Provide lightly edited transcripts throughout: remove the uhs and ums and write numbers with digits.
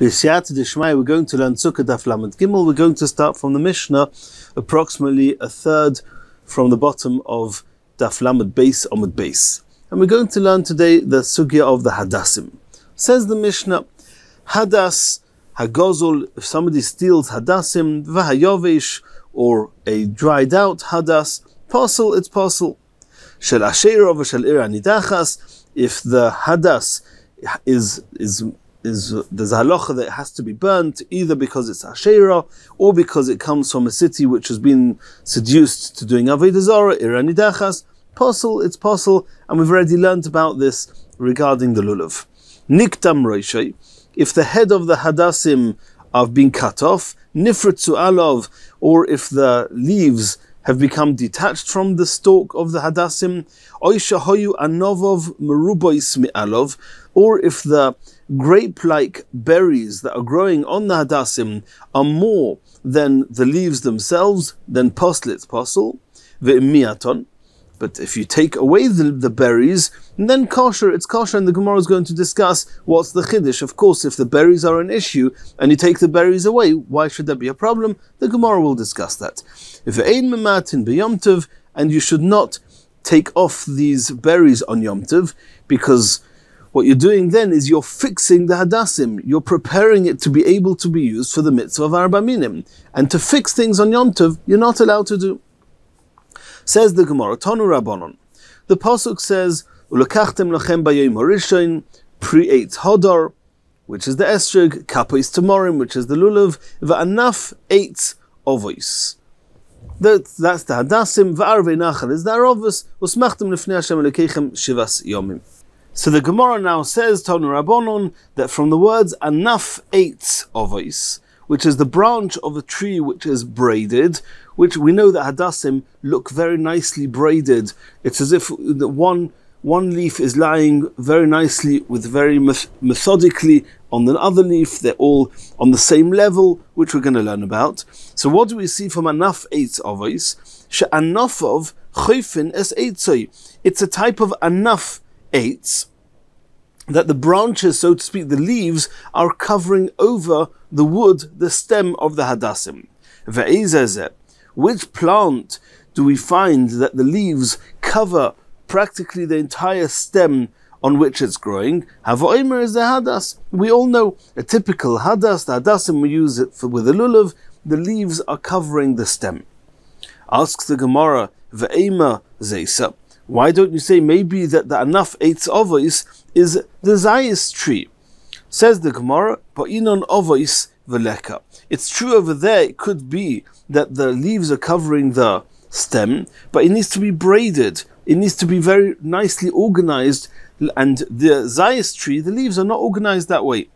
B'siyat d'shmai, we're going to learn sukkah Daf Lamed Gimel. We're going to start from the Mishnah, approximately a third from the bottom of Daf Lamed Beis Amud Beis. And we're going to learn today the sugya of the Hadassim. Says the Mishnah, Hadas Hagozul, if somebody steals Hadassim, V'hayovish, or a dried out Hadas, parcel, it's parcel. Shel Asherah v'shel Ira Nidachas, if the Hadas is there's a halacha that it has to be burnt, either because it's Asherah or because it comes from a city which has been seduced to doing Avodah Zarah, Ira Nidachas, parcel, it's parcel, and we've already learnt about this regarding the lulav. Niktam Roshei, if the head of the Hadassim have been cut off, Nifritzu Alov, or if the leaves have become detached from the stalk of the Hadassim, Oisha Hoyu Anovov Merubois Mi'alov, or if the grape-like berries that are growing on the Hadassim are more than the leaves themselves, then posel, it's posel, ve'imiaton. But if you take away the berries, then kosher, it's kosher, and the Gemara is going to discuss what's the chiddush. Of course, if the berries are an issue and you take the berries away, why should there be a problem? The Gemara will discuss that. If ein mematin b'yom tov, and you should not take off these berries on Yom Tov, because what you're doing then is you're fixing the Hadassim. You're preparing it to be able to be used for the mitzvah of Arba Minim. And to fix things on Yom Tov, you're not allowed to do. Says the Gemara, Tonu Rabbanon. The Pasuk says, Ulekachtem lachem bayom harishon, pre-eitz hodor, which is the estrog, kapois tamorim, which is the lulav, va'anaf eitz ovois. That's the Hadassim, va'arvei nachal is the arovos, usmachtem lefnei Hashem elekechem shivas yomim. So the Gemara now says, Tonu Rabbanon, that from the words anaf eitz ovois, which is the branch of a tree which is braided, which we know that Hadassim look very nicely braided. It's as if the one leaf is lying very nicely with very methodically on the other leaf. They're all on the same level, which we're going to learn about. So what do we see from anaf eitz ovois? She'anafov choifin es eitzoi. It's a type of anaf eitz, that the branches, so to speak, the leaves, are covering over the wood, the stem of the Hadassim. Ve'ezezeh, which plant do we find that the leaves cover practically the entire stem on which it's growing? Havoimer is the Hadas. We all know a typical Hadas, the Hadassim, we use it with a lulav, the leaves are covering the stem. Asks the Gemara, Ve'ema zeisa, why don't you say maybe that the anaf eitz ovois is the zayis tree? Says the Gemara, Pa'inon ovois veleka. It's true over there, it could be that the leaves are covering the stem, but it needs to be braided. It needs to be very nicely organized, and the zayis tree, the leaves are not organized that way.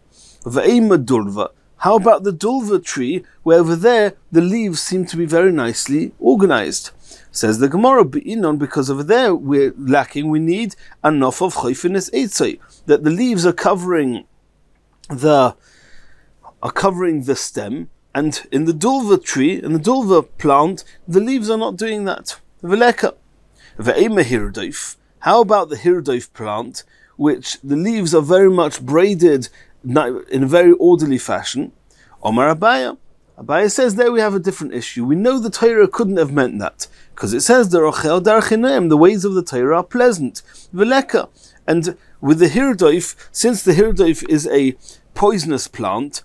Ve'ema dulva. How about the dulva tree, where over there the leaves seem to be very nicely organized? Says the Gemara, because over there we're lacking, we need enough of choifines eitzai, that the leaves are covering the stem, and in the dulva tree, in the dulva plant, the leaves are not doing that. Veleka. Ve'ema hirdoif. How about the hirdoif plant, which the leaves are very much braided in a very orderly fashion? Omar Abaya. Abaya says there we have a different issue. We know the Torah couldn't have meant that, because it says the ways of the Torah are pleasant. Veleka. And with the hirdoif, since the hirdoif is a poisonous plant,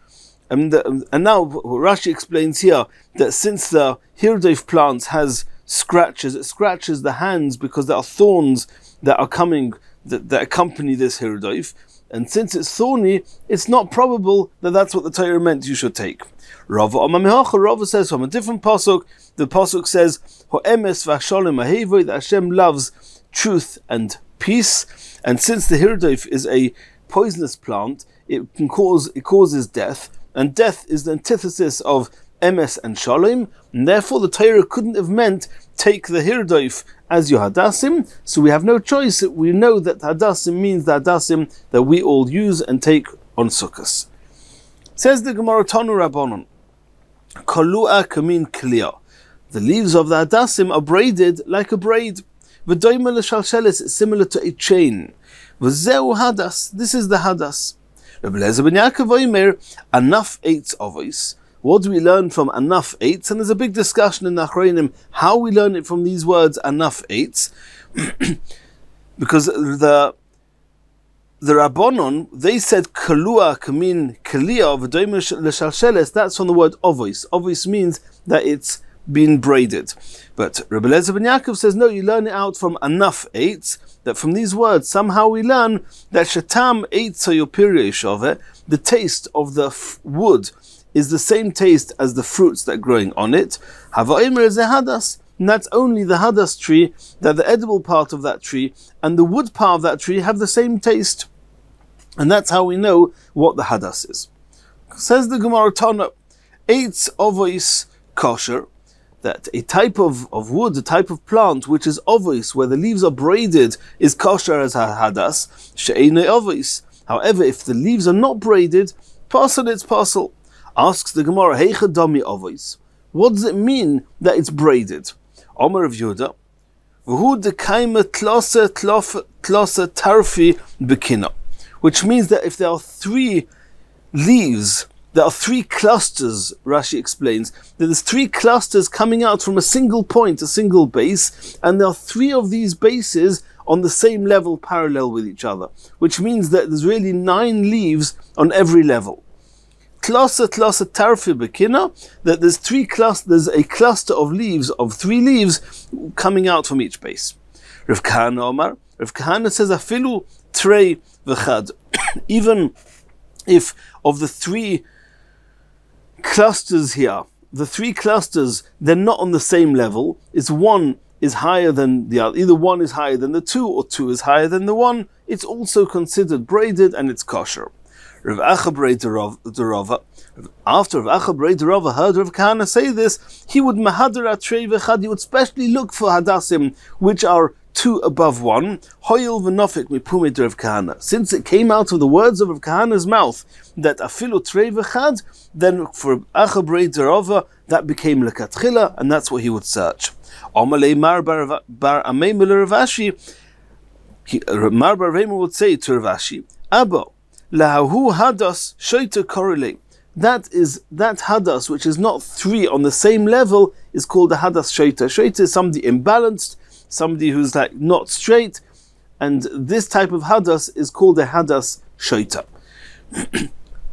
and now Rashi explains here that since the hirdoif plant has scratches, it scratches the hands because there are thorns that are coming, that accompany this hirdoif. And since it's thorny, it's not probable that that's what the Torah meant you should take. Rava says from a different pasuk, the pasuk says, Ho'emes v'asholem ahevoy, that Hashem loves truth and peace. And since the hirdoif is a poisonous plant, it causes death, and death is the antithesis of emes and shalom, and therefore the Torah couldn't have meant take the hirdoif as your hadassim, so we have no choice. We know that hadassim means the hadassim that we all use and take on sukkahs. Says the Gemara, Tanu Rabbanon, Kolua kamin kliya. The leaves of the hadassim are braided like a braid. V'doima l'shalshelis, is similar to a chain. V'zeu hadas, this is the hadas. Rabbi Eliezer ben Yaakov Omer, Anaf eitz avos. What do we learn from Anaf eitz? And there's a big discussion in the Achronim how we learn it from these words Anaf eitz, because the Rabbanon, they said kalua kamin kalia v'doimish l'shalsheles. That's from the word avos. Avos means that it's been braided. But Rabbi Eliezer ben Yaakov says no, you learn it out from Anaf eitz, that from these words somehow we learn that shatam eitz hayopirei shove, the taste of the wood is the same taste as the fruits that are growing on it. Hava is a hadas, and that's only the hadas tree, that the edible part of that tree and the wood part of that tree have the same taste. And that's how we know what the hadas is. Says the Gemara Tana, eitz avos kosher, that a type of wood, a type of plant which is avos, where the leaves are braided, is kosher as a hadas, she'einei avos. However, if the leaves are not braided, parcel it's parcel. Asks the Gemara, heicha dami avos. What does it mean that it's braided? Omer of Yehuda, v'hu dekaima tlasa tarfi bekina, which means that if there are 3 leaves, there are 3 clusters, Rashi explains, that there's 3 clusters coming out from a single point, a single base, and there are 3 of these bases on the same level, parallel with each other, which means that there's really 9 leaves on every level. Klasa tarfi bekina, that there's a cluster of leaves, of 3 leaves coming out from each base. Rav Kahana Omar, Rav Kahana says afilu trei v'chad, even if of the 3 clusters here, the 3 clusters, they're not on the same level, it's one is higher than the other, either one is higher than the 2 or 2 is higher than the 1, it's also considered braided and it's kosher. Rav Acha Brei Derava, after Rav Acha Brei Derava heard Rav Kahana say this, he would mahadar atrei v'chad, he would specially look for hadasim which are 2 above 1. Hoyel v'nofik mipumei Rav Kahana. Since it came out of the words of Rav Kahana's mouth that afilu trei v'chad, then for Acha Brei Derava that became lekatchila, and that's what he would search. Amalei Mar bar Ameim Rav Ashi, Mar bar Ameim would say to Rav Ashi, Abba, Lahahu hadas shlita correlate. That hadas which is not 3 on the same level is called a hadas shlita. Shlita is somebody imbalanced, somebody who's like not straight, and this type of hadas is called a hadas shlita.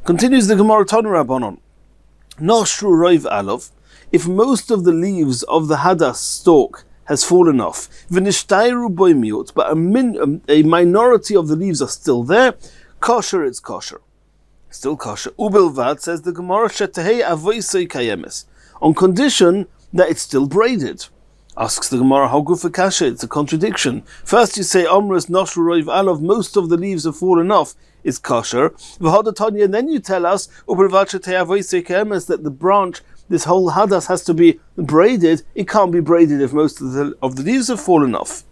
Continues the Gemara Tanu Rabbanon. Noshru roiv alov. If most of the leaves of the hadas stalk has fallen off, v'nishtayru boimiut, but a minority of the leaves are still there, kosher, it's kosher. Still kosher. Ubelvad, says the Gemara, shetehei avoisei kayemes, on condition that it's still braided. Asks the Gemara, how good for kasha? It's a contradiction. First you say, Omras noshru roiv alov, most of the leaves have fallen off, is kosher. V'hodatanya, and then you tell us, ubelvad shetehei avoisei kayemes, that the branch, this whole hadas has to be braided. It can't be braided if most of the leaves have fallen off.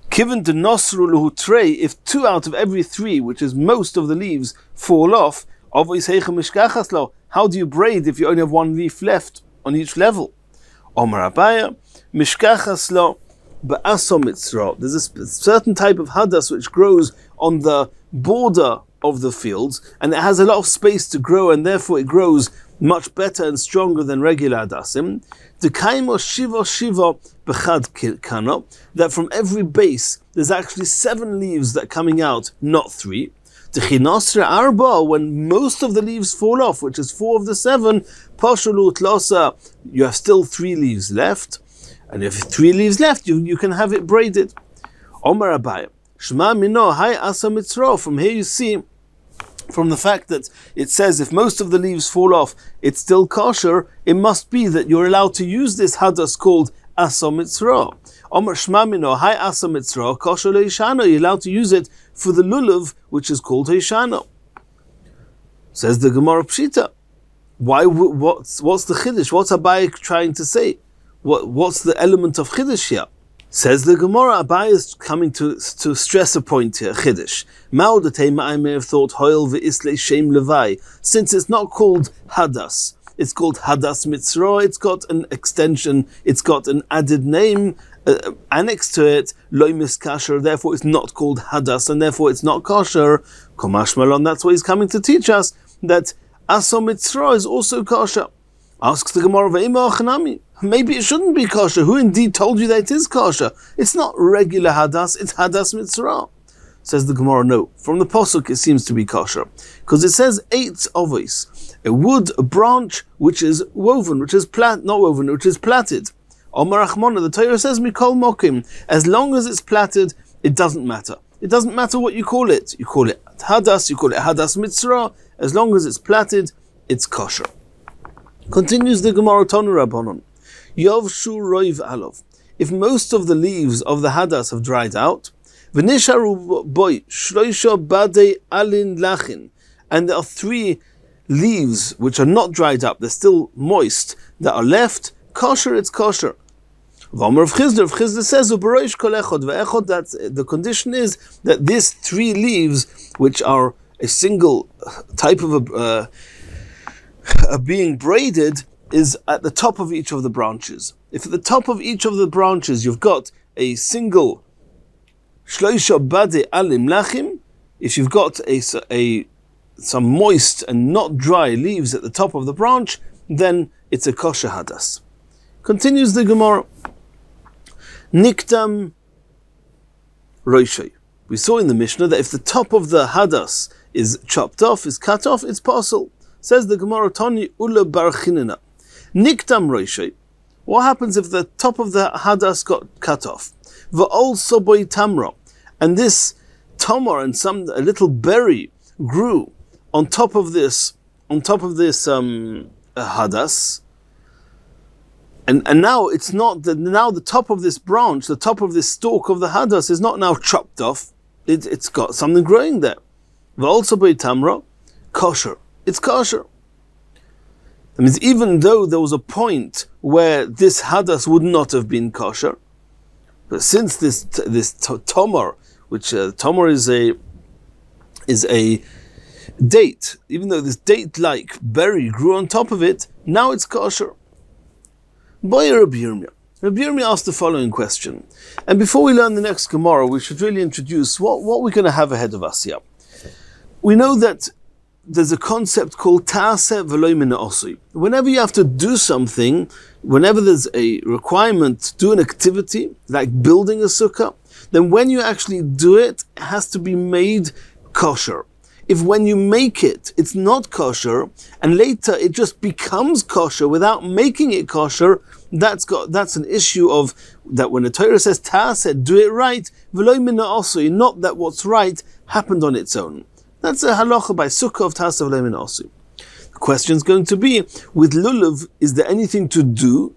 Given to nosru luhu trei, if 2 out of every 3, which is most of the leaves, fall off, how do you braid if you only have 1 leaf left on each level? Omar Abaya, mishkachas lo ba'aso mitzra. There's a certain type of hadas which grows on the border of the fields, and it has a lot of space to grow, and therefore it grows much better and stronger than regular hadasim. That from every base there's actually 7 leaves that are coming out, not 3. When most of the leaves fall off, which is 4 of the 7, you have still 3 leaves left, and if 3 leaves left, you can have it braided. Omar Abayim, Shema mino hai asa mitzro. From here you see, from the fact that it says if most of the leaves fall off, it's still kosher, it must be that you're allowed to use this hadas called asa mitzro. Omer shma mino hai asa mitzro kosher leishano. You're allowed to use it for the lulav, which is called heishano. Says the Gemara Pshita. Why? What's the chiddush? What's Abai trying to say? What's the element of chiddush here? Says the Gemara, Abai is coming to stress a point here, chiddush. I may have thought, hoil ve'isle shem levai, since it's not called hadas, it's called hadas mitzro, it's got an extension, it's got an added name, annexed to it, loy miskasher, therefore it's not called hadas, and therefore it's not kosher. Komash malon, that's what he's coming to teach us, that aso mitzra is also kosher. Asks the Gemara, maybe it shouldn't be kosher. Who indeed told you that it is kosher? It's not regular hadas, it's hadas mitzra. Says the Gemara, no. From the Pasuk it seems to be kosher. Because it says 8 ovis, a wood, a branch, which is woven, which is which is plaited. Omar Achmona, the Torah says, Mikol Mokim, as long as it's plaited, it doesn't matter. It doesn't matter what you call it. You call it hadas, you call it hadas mitzra, as long as it's plaited, it's kosher. Continues the Gemara, Tonu Rabbanon. Yov shu roiv alov. If most of the leaves of the hadas have dried out, v'nisharu boy shloisha badei alin lachin, and there are 3 leaves which are not dried up, they're still moist, that are left, kosher, it's kosher. V'omer of Chizda says, u'baroish kol echod ve'echod, that the condition is that these 3 leaves, which are a single type of being braided, is at the top of each of the branches. If at the top of each of the branches you've got a single shloisha bade alim lachim, if you've got some moist and not dry leaves at the top of the branch, then it's a kosher hadas. Continues the Gemara. Niktam roishay. We saw in the Mishnah that if the top of the hadas is chopped off, is cut off, it's possible. Says the Gemara, Tani ula barchinina. Niktam roishay. What happens if the top of the hadas got cut off? Va'ol soboy tamra. And this tamar and a little berry grew on top of this hadas. And now it's not that now the top of this branch, the top of this stalk of the hadas is not now chopped off. It's got something growing there. Va'ol soboy tamra, kosher. It's kosher. That means even though there was a point where this hadas would not have been kosher, but since this tomar, which tomar is a date, even though this date-like berry grew on top of it, now it's kosher. Boy, Rabbi Yirmiyah. Rabbi Yirmiyah asked the following question, and before we learn the next Gemara, we should really introduce what we're going to have ahead of us here. We know that there's a concept called ta'aseh v'lo min ha'osui. Whenever you have to do something, whenever there's a requirement to do an activity, like building a sukkah, then when you actually do it, it has to be made kosher. If when you make it, it's not kosher, and later it just becomes kosher without making it kosher, that's an issue of that when the Torah says ta'aseh, do it right, v'lo min ha'osui, not that what's right happened on its own. That's a halacha by sukkah of ta'aseh v'lo min ha'osui. The question is going to be, with lulav, is there anything to do?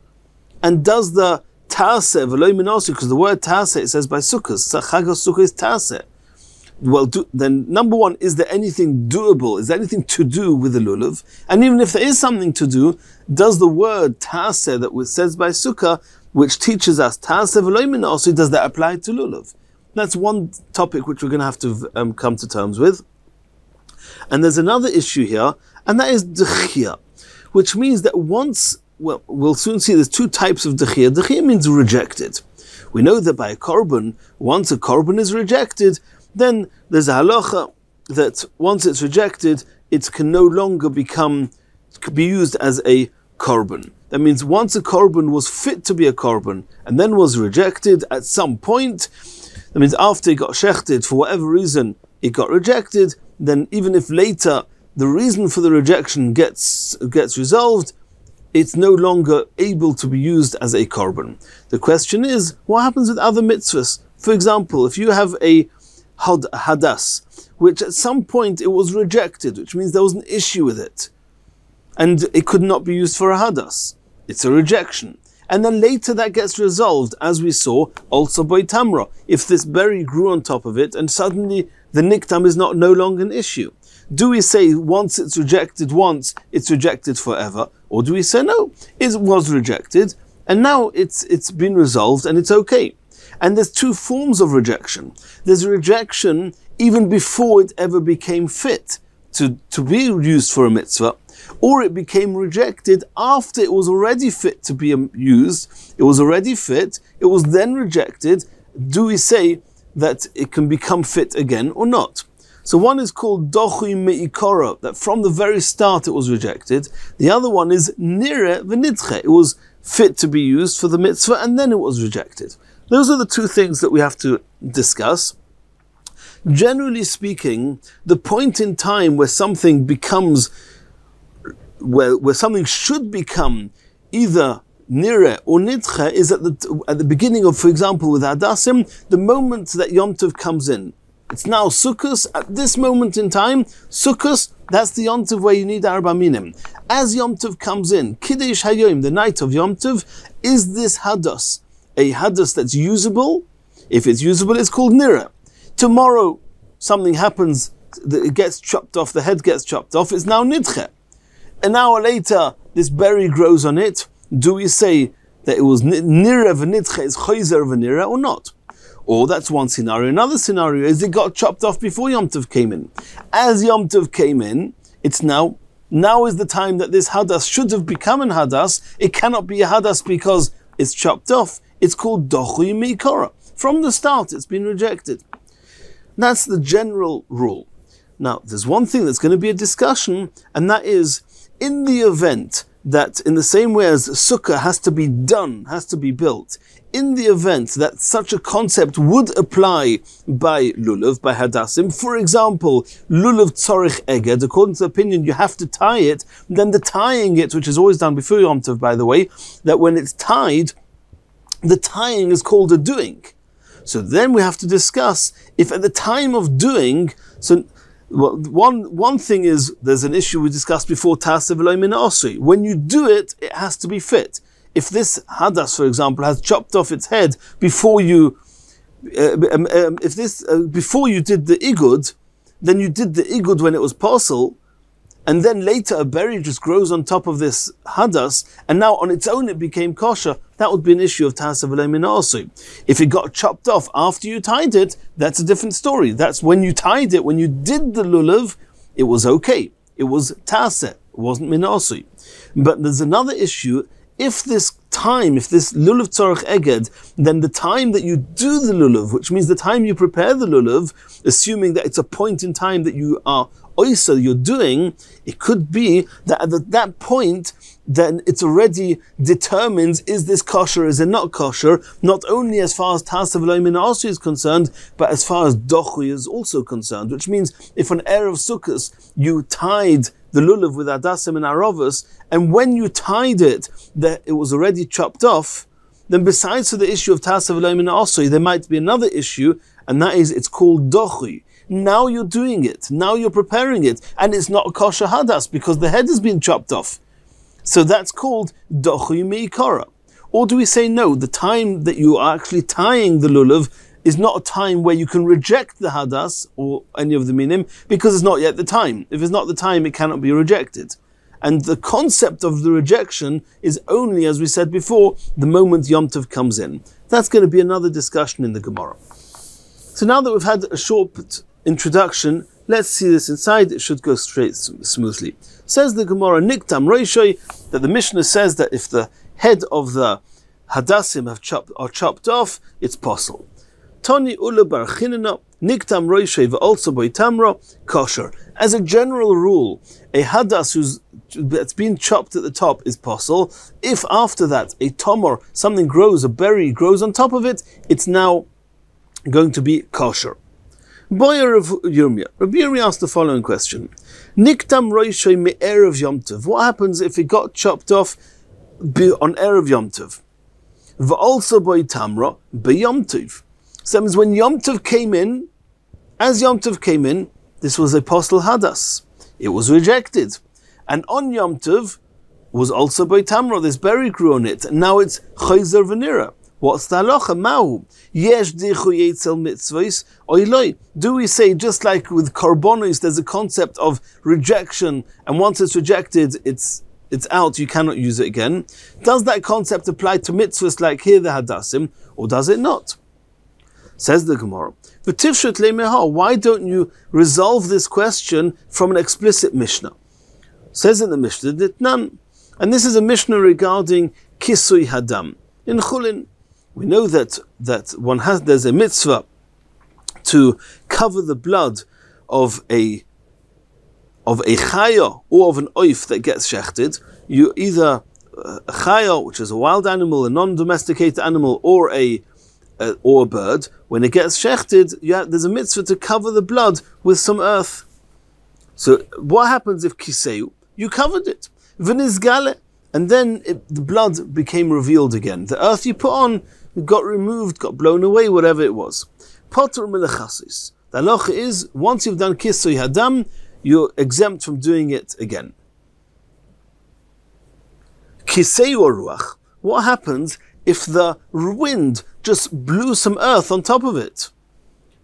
And does the ta'aseh v'lo min ha'osui, because the word ta'aseh, it says by sukkahs, chag sukkah is ta'aseh. Well, then number one, is there anything doable? Is there anything to do with the lulav? And even if there is something to do, does the word ta'aseh that was says by sukkah, which teaches us ta'aseh v'lo min ha'osui, does that apply to lulav? That's one topic which we're going to have to come to terms with. And there's another issue here, and that is dechia, which means that we'll soon see there's 2 types of dechia. Dechia means rejected. We know that by a korban, once a korban is rejected, then there's a halacha that once it's rejected, it can no longer be used as a korban. That means once a korban was fit to be a korban, and then was rejected at some point, that means after it got shechted, for whatever reason, it got rejected, then even if later the reason for the rejection gets resolved, it's no longer able to be used as a korban. The question is, what happens with other mitzvahs? For example, if you have a hadas, which at some point it was rejected, which means there was an issue with it, and it could not be used for a hadas. It's a rejection. And then later that gets resolved, as we saw, also by tamra. If this berry grew on top of it, and suddenly the niktam is no longer an issue. Do we say once it's rejected once, it's rejected forever? Or do we say no, it was rejected, and now it's been resolved and it's okay? And there's 2 forms of rejection. There's a rejection even before it ever became fit to be used for a mitzvah, or it became rejected after it was already fit to be used. It was already fit, it was then rejected. Do we say that it can become fit again or not? So one is called dochui meikora, that from the very start it was rejected. The other one is nire v'nidche, it was fit to be used for the mitzvah and then it was rejected. Those are the two things that we have to discuss. Generally speaking, the point in time where something becomes, where something should become either nire or nidche is at the beginning of, for example, with Hadassim, the moment that Yom Tov comes in. It's now Sukkos. At this moment in time, Sukkos, that's the Yom Tov where you need Arba Minim. As Yom Tov comes in, Kiddush Hayom, the night of Yom Tov, is this Hadas a Hadas that's usable? If it's usable, it's called Nira. Tomorrow, something happens, it gets chopped off, the head gets chopped off, it's now Nidche. An hour later, this berry grows on it. Do we say that it was Nira v'Nidche is Chayzer v'Nira or not? Or that's one scenario. Another scenario is it got chopped off before Yom Tov came in. As Yom Tov came in, it's now is the time that this Hadas should have become an Hadas. It cannot be a Hadas because it's chopped off. It's called Dochui Meikora. From the start, it's been rejected. That's the general rule. Now, there's one thing that's going to be a discussion, and that is, in the event that in the same way as sukkah has to be done, has to be built, in the event that such a concept would apply by lulav, by hadassim, for example, lulav tzorich eged, according to the opinion you have to tie it, then the tying it, which is always done before Yom Tov, by the way, that when it's tied, the tying is called a doing. So then we have to discuss if at the time of doing, so well, one thing is, there's an issue we discussed before, when you do it, it has to be fit. If this hadas, for example, has chopped off its head before you, before you did the igud, then you did the igud when it was parcel, and then later a berry just grows on top of this hadas, and now on its own it became kosher, that would be an issue of ta'aseh v'lo min ha'asui. If it got chopped off after you tied it, that's a different story. That's when you tied it, when you did the lulav, it was okay. It was ta'aseh, it wasn't min ha'asui. But there's another issue. If this lulav tzorich eged, then the time that you do the lulav, which means the time you prepare the lulav, assuming that it's a point in time that you are oysa, you're doing, it could be that at that point, then it's already determines, is this kosher, is it not kosher, not only as far as ta'aseh v'lo min ha'asui is concerned, but as far as dochui is also concerned, which means if on Erev Sukkos you tied the lulav with hadassim and aravos, and when you tied it, that it was already chopped off, then besides for the issue of ta'aseh v'lo min ha'asui, there might be another issue, and that is it's called dochui. Now you're doing it, now you're preparing it, and it's not a kosher hadas because the head has been chopped off. So that's called dochui meikara. Or do we say no, the time that you are actually tying the lulav is not a time where you can reject the hadas or any of the minim because it's not yet the time. If it's not the time, it cannot be rejected. And the concept of the rejection is only, as we said before, the moment Yom Tov comes in. That's going to be another discussion in the Gemara. So now that we've had a short introduction, let's see this inside. It should go straight smoothly. Says the Gemara, Niktam Roishoi, that the Mishnah says that if the head of the hadassim are chopped off, it's possible. Tani ula bar chinena, Niktam Roishoi v'also boi tamra, kosher. As a general rule, a hadas that's been chopped at the top is possible. If after that a tomor, something grows, a berry grows on top of it, it's now going to be kosher. Boyer of Yirmiyah. Rabbi Yirmiyah asked the following question. Niktam roishay me erev Yom Tov. What happens if it got chopped off on erev Yom Tov? V'also boy tamra be Yom Tov. So that means when Yom Tov came in, as Yom Tov came in, this was a postel hadas. It was rejected. And on Yom Tov was also boy tamra. This berry grew on it. And now it's chayzer v'nira. What's the halacha? Mahu. Yesh dichu yetzel mitzvahs oiloi. Do we say, just like with karbonos, there's a concept of rejection, and once it's rejected, it's out, you cannot use it again? Does that concept apply to mitzvahs like here the hadassim, or does it not? Says the Gemara, V'tifshet le'mehar. Why don't you resolve this question from an explicit Mishnah? Says in the Mishnah that none. And this is a Mishnah regarding Kisui Hadam. In Chulin, we know that there's a mitzvah to cover the blood of a chaya or of an oif that gets shechted. You either a chaya, which is a wild animal, a non-domesticated animal, or a bird. When it gets shechted, there's a mitzvah to cover the blood with some earth. So what happens if kiseu? You covered it, v'nizgale, and then the blood became revealed again. The earth you put on got removed, got blown away, whatever it was. Potter milechasis. The halacha is, once you've done kisui hadam, you're exempt from doing it again. Kisei ruach. What happens if the wind just blew some earth on top of it?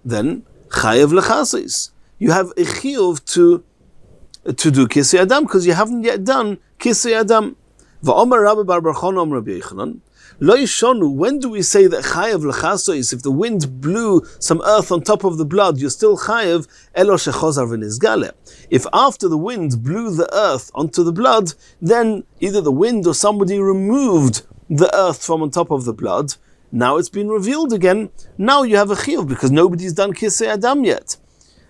Then chayev lechasis. You have a chiyuv to do kisui adam because you haven't yet done kisui adam. Va'omer Rabbi Bar Bar Chana Rabbi Yochanan. Lo yishonu. When do we say that chayev lechasos? If the wind blew some earth on top of the blood, you're still chayev. Elo shechozar v'nizgale. If after the wind blew the earth onto the blood, then either the wind or somebody removed the earth from on top of the blood. Now it's been revealed again. Now you have a chiyuv because nobody's done kisei adam yet.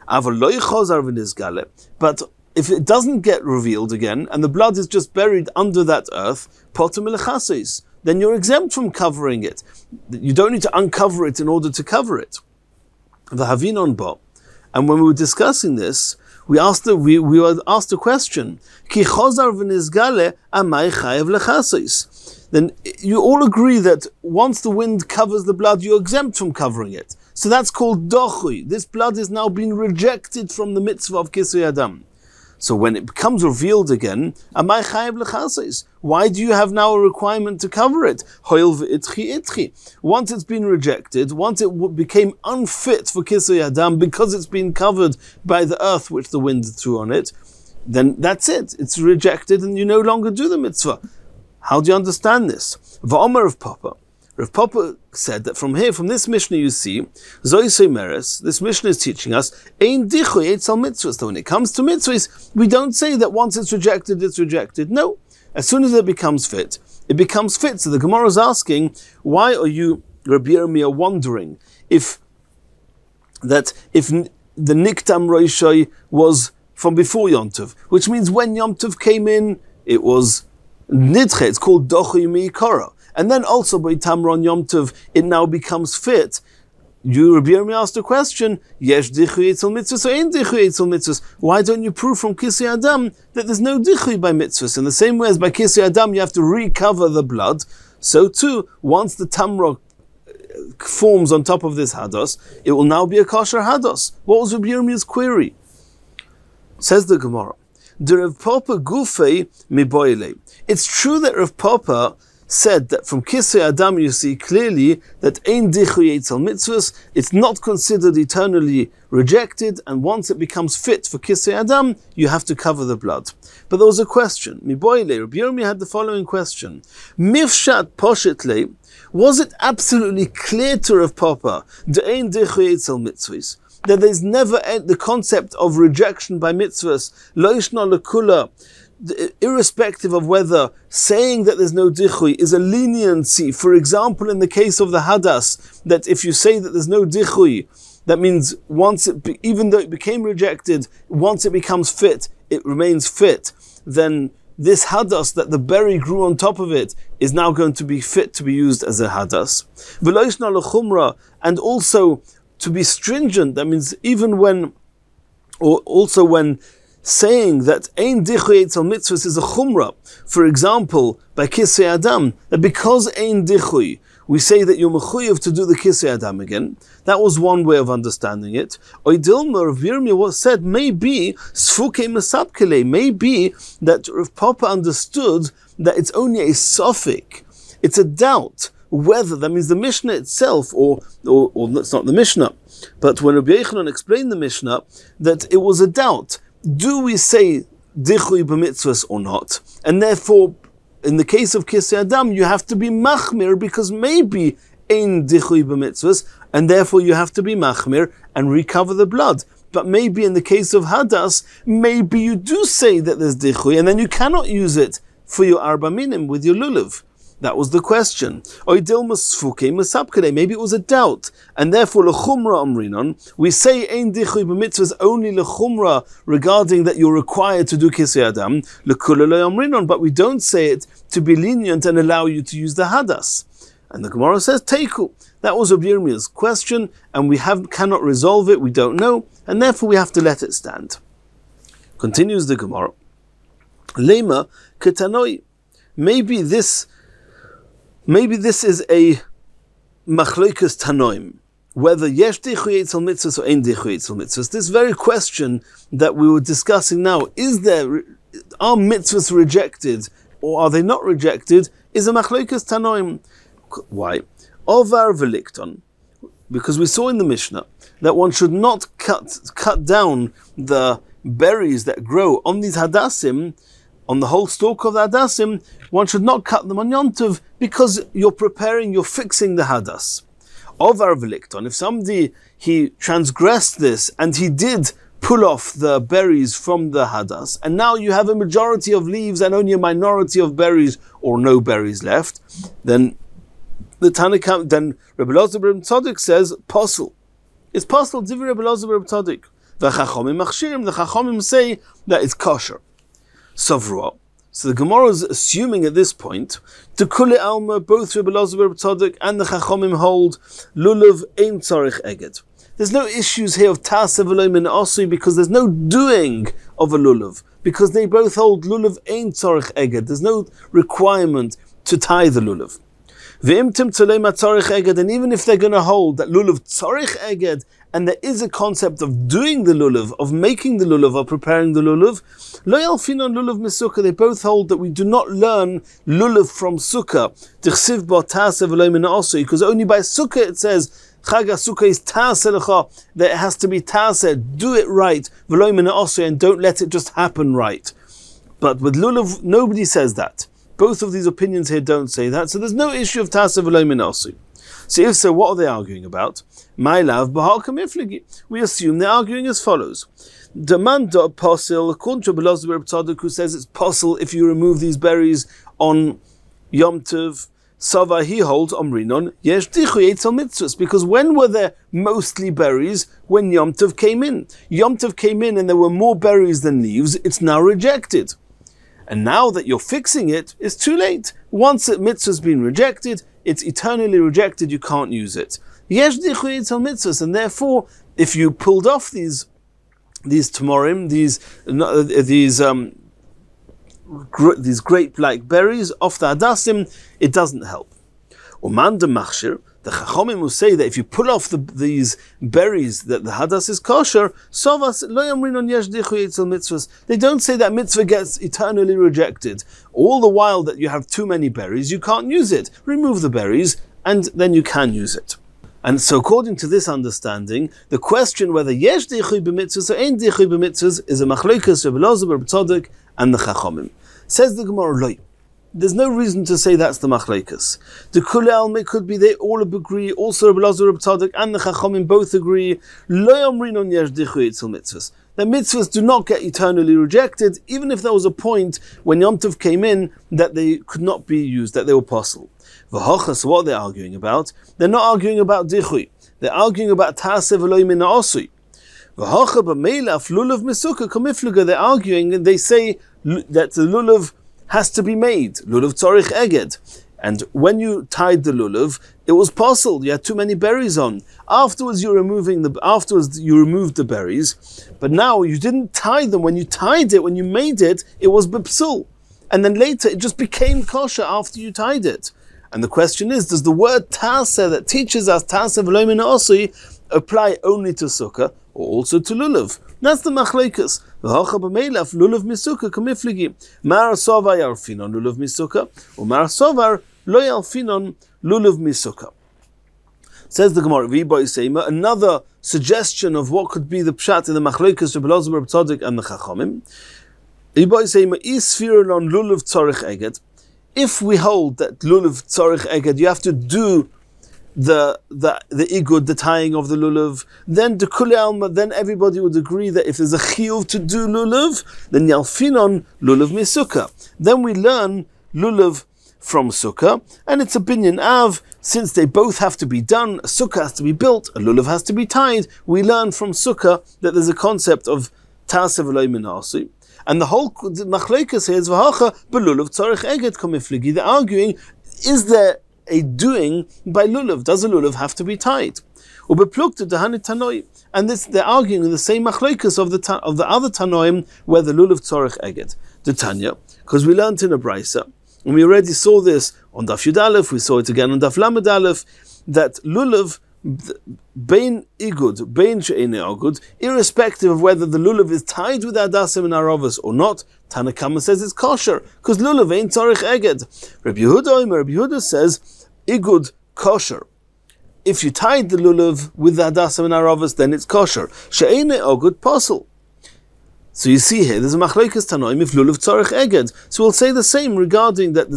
Aval lo yechozar v'nizgale. But if it doesn't get revealed again, and the blood is just buried under that earth, potter milechasos, then you're exempt from covering it. You don't need to uncover it in order to cover it. The havinon ba. And when we were discussing this, we were asked a question. Ki chozar v'nizgale amai chayev lechasos. Then you all agree that once the wind covers the blood, you're exempt from covering it. So that's called dochui. This blood is now being rejected from the mitzvah of kisui adam. So when it becomes revealed again, amai chayev lechasos. Why do you have now a requirement to cover it? Hoil v'itchi itchi. Once it's been rejected, once it became unfit for kisui adam because it's been covered by the earth which the wind threw on it, then that's it. It's rejected and you no longer do the mitzvah. How do you understand this? Va'omer of Papa. Rav Papa said that from this Mishnah you see, Zoisei Meres, this Mishnah is teaching us, Ein dichoy etzal mitzvahs. So when it comes to mitzvahs, we don't say that once it's rejected, it's rejected. No. As soon as it becomes fit, it becomes fit. So the Gemara is asking, why are you, Rabbi Yirmiyah, wondering if the Niktam Roishai was from before Yom Tov, which means when Yom Tov came in, it was Nidche, it's called Dochi Mi'ikara. And then also by Tamron Yom Tov, it now becomes fit. You, Rabbi Yirmiyah, asked a question, Yesh Dichui Eitzel Mitzvahs or Ein Dichui Eitzel Mitzvahs? Why don't you prove from Kisui Adam that there's no Dichui by Mitzvahs? In the same way as by Kisui Adam you have to recover the blood, so too, once the Tamro forms on top of this Hados, it will now be a kosher Hados. What was Rabbi Yirmiyah's query? Says the Gemara, the Rav Papa Gufei Miboile. It's true that Rav Papa said that from Kisui Adam you see clearly that Ein Dichui Eitzel Mitzvahs, it's not considered eternally rejected, and once it becomes fit for Kisui Adam, you have to cover the blood. But there was a question. Miboile, Rabbi Yirmiyah had the following question. Mifshat Poshetle, was it absolutely clear to Rav Papa the Ein Dichui Eitzel Mitzvahs, that there's never the concept of rejection by mitzvahs, lo yishna lekula, irrespective of whether saying that there's no dichui is a leniency. For example, in the case of the hadas, that if you say that there's no dichui, that means even though it became rejected, once it becomes fit, it remains fit. Then this hadas that the berry grew on top of it is now going to be fit to be used as a hadas. V'lo yishna lechumra, and also to be stringent, that means even when, or also when saying that Ein Dichui Eitzel Mitzvahs is a chumrah, for example, by Kisui Adam, that because Ein Dichui, we say that you're mechuyev to do the Kisui Adam again. That was one way of understanding it. Oidilma, Rav Yirmiyah said, maybe Sfukei Mesapkele, maybe that Rav Papa understood that it's only a suffix, it's a doubt, whether, that means the Mishnah itself, or that's not the Mishnah, but when Rabbi Yochanan explained the Mishnah, that it was a doubt. Do we say Dichui b'mitzvahs or not? And therefore, in the case of Kisui Adam, you have to be machmir, because maybe Ein Dichui b'mitzvahs, and therefore you have to be machmir and recover the blood. But maybe in the case of hadas, maybe you do say that there's dichui, and then you cannot use it for your arba minim with your lulav. That was the question. Maybe it was a doubt, and therefore lechumra omrinon, we say ein dichui b'mitzvahs only lechumra regarding that you're required to do kisei adam lekula lo omrinon, but we don't say it to be lenient and allow you to use the hadas. And the Gemara says teiku. That was Rabbi Yirmiyah's question, and we cannot resolve it. We don't know, and therefore we have to let it stand. Continues the Gemara. Lema ketanoi. Maybe this is a machlokas tanoim, whether yesh dichui etzel mitzvahs or ein dichui etzel mitzvahs. This very question that we were discussing now, are mitzvahs rejected or are they not rejected, is a machlokas tanoim. Why? Ovar velikton, because we saw in the Mishnah that one should not cut down the berries that grow on these hadassim, on the whole stalk of the hadassim. One should not cut them on Yom Tov because you're fixing the hadas. Ovar velikton, if somebody, he transgressed this and he did pull off the berries from the hadas, and now you have a majority of leaves and only a minority of berries or no berries left, then the Tanakh, then Rabbi Elazar ben Tzadok says, posel. It's posel, divrei Rabbi Elazar ben Tzadok. The Chachomim say that it's kosher. Savrua. So the Gemara is assuming at this point, to Kule Alma, both Rabbi Elazar ben Tzadok and the Chachomim hold, lulav ein tzarich eged. There's no issues here of ta'aseh v'lo min asui, because there's no doing of a lulav, because they both hold lulav ein tzarich eged. There's no requirement to tie the lulav. And even if they're going to hold that lulav tzarich eged, and there is a concept of doing the lulav, of making the lulav, of preparing the lulav, lo yalfinon lulav misukah, they both hold that we do not learn lulav from sukkah, tichsiv ba ta'aseh v'lo min asui, because only by sukkah it says, Chag HaSukkah is ta'aseh lecha, that it has to be ta'aseh, do it right, v'lo min asui, and don't let it just happen right. But with lulav, nobody says that. Both of these opinions here don't say that, so there's no issue of ta'aseh v'lo min asui. So if so, what are they arguing about? My love, we assume they're arguing as follows. Demand apostle, according to Rabbi Elazar ben Tzadok, who says it's possible if you remove these berries on Yom Tov. Sava, he holds omrinon yesh dichui etzel mitzvahs, because when were there mostly berries? When Yom Tov came in. Yom Tov came in and there were more berries than leaves. It's now rejected. And now that you're fixing it, it's too late. Once a mitzvah's been rejected, it's eternally rejected, you can't use it. Yesh dichui etzel mitzvahs, and therefore, if you pulled off these tamarim, these grape-like berries off the hadassim, it doesn't help. Uman de machshir, the Chachomim will say that if you pull off these berries, that the hadas is kosher, sovas lo yamrinon yesh dichui etzel mitzvahs. They don't say that mitzvah gets eternally rejected. All the while that you have too many berries, you can't use it. Remove the berries, and then you can use it. And so according to this understanding, the question whether yesh dichui b'mitzvahs or ein dichui b'mitzvahs is a machlokas Rabbi Elazar ben Tzadok and the Chachomim. Says the Gemara, loy. There's no reason to say that's the machlokas. The Kule Alme could be they all agree. Also Rabbi Elazar ben Tzadok and the Chachomim both agree. Lo yamrinon yesh dichui etzel mitzvahs. The mitzvahs do not get eternally rejected, even if there was a point when Yom Tov came in that they could not be used, that they were possible. V'hochas, what they're arguing about? They're not arguing about dichui. They're arguing about ta'aseh v'lo min asui. V'hocha b'meilaf lulav misukah kamifluga. They're arguing and they say that the lulav has to be made. Lulav tzarich eged. And when you tied the lulav, it was possible. You had too many berries on. Afterwards, you removed the berries, but now you didn't tie them. When you tied it, when you made it, it was bipsul. And then later, it just became kosher after you tied it. And the question is, does the word ta'aseh that teaches us ta'aseh v'lo min asui apply only to sukkah or also to lulav? That's the machlokas. V'hocha b'meilaf lulav misukah kamifligi. Mar sovar yarfinon lulav misukah, or mar sovar lo yarfinon lulav misukah. Says the Gemara, another suggestion of what could be the pshat in the machlokas Rabbi Elazar ben Tzadok and the Chachomim. If we hold that lulav tzarich eged, you have to do the igud, the tying of the lulav, then the kule alma, then everybody would agree that if there's a chiyuv to do lulav, then yalfinon lulav misukah. Then we learn lulav from sukkah, and it's a binyan av, since they both have to be done, a sukkah has to be built, a lulav has to be tied, we learn from sukkah that there's a concept of ta'aseh v'lo minasi. And the whole machlokes here is v'hacha b'lulav tzarich eged kamifligi. They're arguing, is there a doing by lulav? Does a lulav have to be tied? And this, they're arguing in the same machlokes of the other tanoim where the lulav tzarich eged. The Tanya, because we learned in a brisa, and we already saw this on Daf Yud Aleph, we saw it again on Daf Lamed Aleph, that lulav bein igud, bein she'ene agud, irrespective of whether the lulav is tied with adasim and aravas or not, Tanakama says it's kosher, because lulav ain't tzarich eged. Rabbi Yehuda says igud kosher. If you tied the lulav with the adasim and aravas, then it's kosher. She'ene agud pasul. So you see here, there's a machlokes tanoim if lulav tzarich eged. So we'll say the same regarding that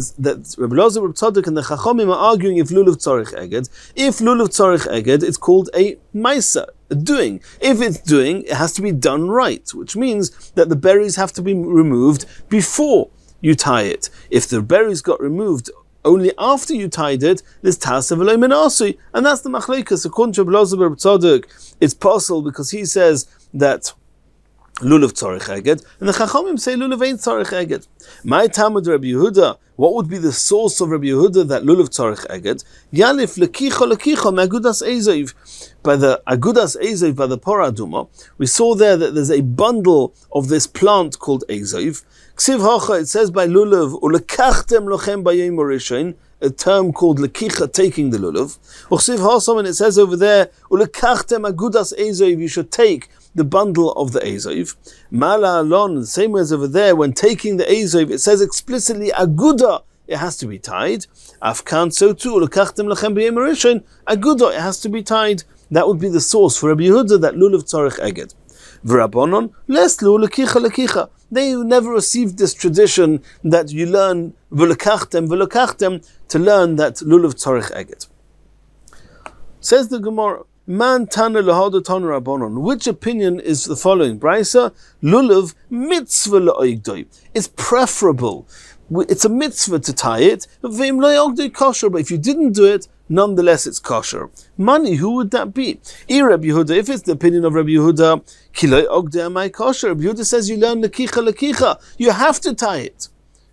Rabbi Elazar, Rabbi Tzadok, and the Chachamim are arguing if lulav tzarich eged. If lulav tzarich eged, it's called a maisa, a doing. If it's doing, it has to be done right, which means that the berries have to be removed before you tie it. If the berries got removed only after you tied it, there's ta'aseh v'lo minasi, and that's the machlokes. According to Rabbi Elazar, Rabbi Tzadok, it's possible because he says that lulav tzarich eged, and the Chachamim say lulav ain't tzarich eged. My Talmud Rabbi Yehuda, what would be the source of Rabbi Yehuda that lulav tzarich eged? Yalif lekicha me'agudas ezev. By the agudas ezev, by the Parah Aduma, we saw there that there's a bundle of this plant called ezev. Ksiv hacha, it says by lulav ulekachtem lochem bayom rishon, a term called lekicha, taking the lulav. Ksiv hasam, and it says over there ulekachtem agudas ezev, you should take the bundle of the Ezev. Mala alon, the same way as over there, when taking the Ezev, it says explicitly aguda, it has to be tied. Afkan, so too, lekachtem lachem b'yom rishon, aguda, it has to be tied. That would be the source for Rabbi Yehuda that lulav tzarich eged. V'rabbanon, leslu lekicha. They never received this tradition that you learn v'lekachtem to learn that lulav tzarich eged. Says the Gemara, Man tana lahada tana rabbanon. Which opinion is the following? Brisa, lulav mitzvah la'ogdoi. It's preferable. It's a mitzvah to tie it. V'im la'ogdoi kosher. But if you didn't do it, nonetheless it's kosher. Mani, who would that be? Rabbi Yehuda, if it's the opinion of Rabbi Yehuda, kiloi ogdoi amai kosher. Rabbi Yehuda says you learn lekicha. You have to tie it.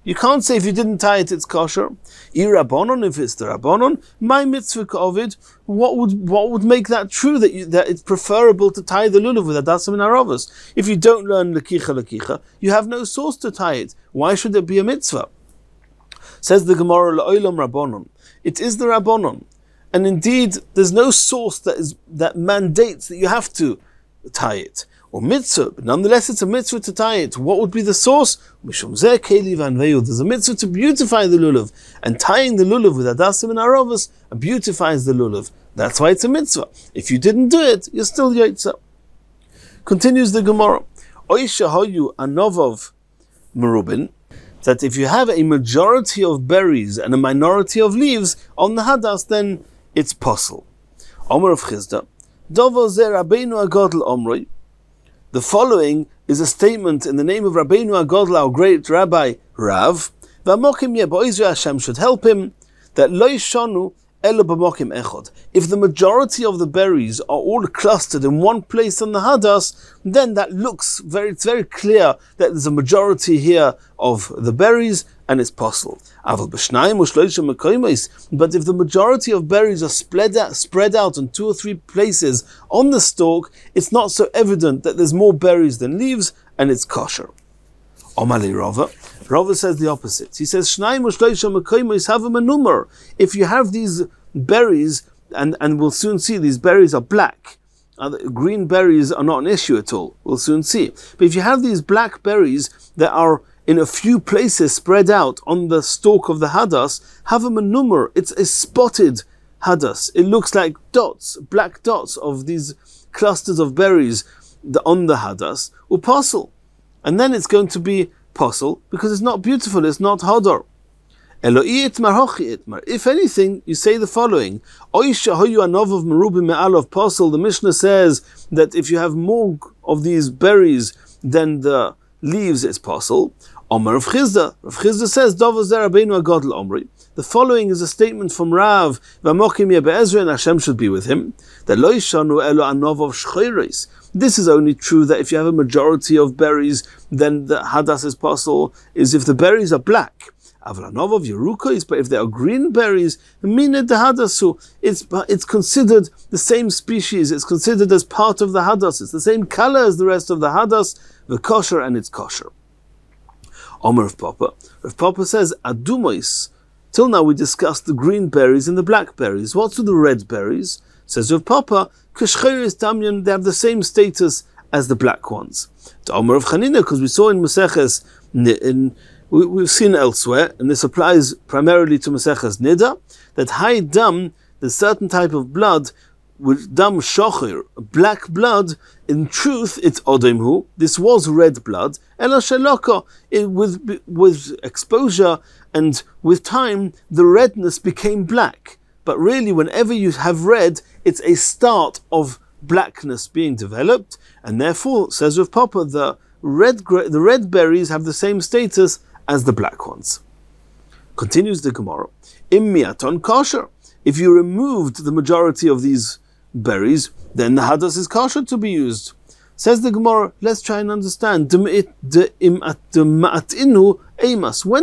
You can't say if you didn't tie it, it's kosher. Rabbanon, if it's the Rabbanon, my mitzvah ka'ovid, what would make that true, that it's preferable to tie the lulav with adasim and aravas? If you don't learn lekicha, you have no source to tie it. Why should it be a mitzvah? Says the Gemara, la'olam Rabbanon. It is the Rabbanon. And indeed, there's no source that mandates that you have to tie it. Or mitzvah, but nonetheless it's a mitzvah to tie it. What would be the source? There's a mitzvah to beautify the lulav, and tying the lulav with adasim and aravas beautifies the lulav. That's why it's a mitzvah. If you didn't do it, you're still yotza. Continues the Gemara. Oisha hayu anovov merubin, that if you have a majority of berries and a minority of leaves on the hadas, then it's possible. Omer of Chizda, Dovo ze Rabbeinu Agadol Omroi. The following is a statement in the name of Rabbeinu Agadol, our great Rabbi Rav. V'amokim yeboizra, Hashem should help him. That lo yishonu elo b'mokim echod. If the majority of the berries are all clustered in one place on the hadas, then that looks it's very clear that there's a majority here of the berries, and it's possible. But if the majority of berries are spread out in 2 or 3 places on the stalk, it's not so evident that there's more berries than leaves, and it's kosher. Omali Rava. Rava says the opposite. He says, if you have these berries, and we'll soon see these berries are black, green berries are not an issue at all, we'll soon see. But if you have these black berries that are in a few places spread out on the stalk of the hadas, have a manumar, it's a spotted hadas. It looks like dots, black dots of these clusters of berries on the hadas, upasul. And then it's going to be pasul, because it's not beautiful, it's not hadar. Eloi itmar hochi itmar. If anything, you say the following. Oisha hoyu anov merubim me'alav posel. The Mishnah says that if you have more of these berries than the leaves, it's posel. Omer Rav Chizda. Rav Chizda says, Dovo zer Rabbeinu HaGadol Omri. The following is a statement from Rav, V'amokim yeh be'ezra, and Hashem should be with him, that lo yishanu elo anov of shchoros. This is only true that if you have a majority of berries, then the hadas is posel, is if the berries are black. Aval anov of yerukos, but if they are green berries, mined the hadasu, it's considered the same species, it's considered as part of the hadas, it's the same color as the rest of the hadas, the kosher, and it's kosher. Omer of Papa. Rav Papa says, Adumois. Till now we discussed the green berries and the black berries. What's with the red berries? Says Rav Papa, Kishcheres Damyan, they have the same status as the black ones. To Omer of Chanina, because we saw in Masechet, we've seen elsewhere, and this applies primarily to Masechet Nida, that high dam, the certain type of blood, with dam shocher, black blood, in truth it's odemhu, this was red blood, ela sheloko, with exposure and with time, the redness became black. But really, whenever you have red, it's a start of blackness being developed, and therefore, says Rav Papa, the red berries have the same status as the black ones. Continues the Gemara. Im miaton kosher. If you removed the majority of these berries, then the hadas is kosher to be used. Says the Gemara, let's try and understand. When